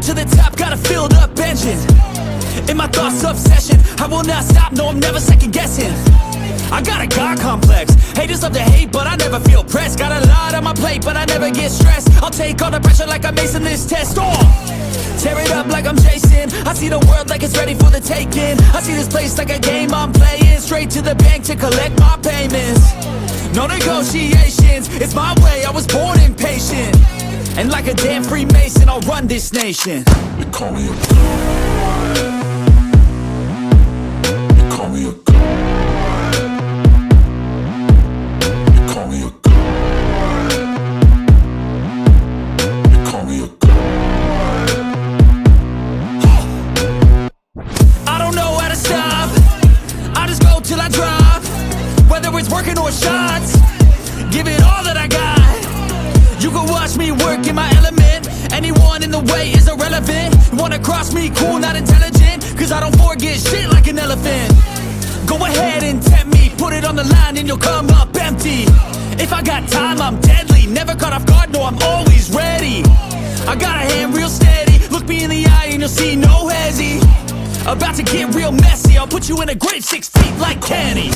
road to the top, got a filled up engine. In my thoughts, obsession, I will not stop, no, I'm never second guessing. I got a God complex, haters love to hate, but I never feel pressed. Got a lot on my plate, but I never get stressed. I'll take all the pressure like I'm acing this test. Tear it up like I'm Jason. I see the world like it's ready for the taking. I see this place like a game I'm playing. Straight to the bank to collect my payments. No negotiations, it's my way, I was born impatient. And like a damn Freemason, I'll run this nation. They call me a god. They call me a god. They call me a god. They call me a god. I don't know how to stop, I just go till I drop. Whether it's working or shots, give it all that I got. You can watch me work in my element. Anyone in the way is irrelevant. You wanna cross me, cool, not intelligent, cause I don't forget shit like an elephant. Go ahead and tempt me, put it on the line and you'll come up empty. If I got time, I'm deadly, never caught off guard, no, I'm always ready. I got a hand real steady, look me in the eye and you'll see no hezzy. About to get real messy, I'll put you in a grave 6 feet like Kenny.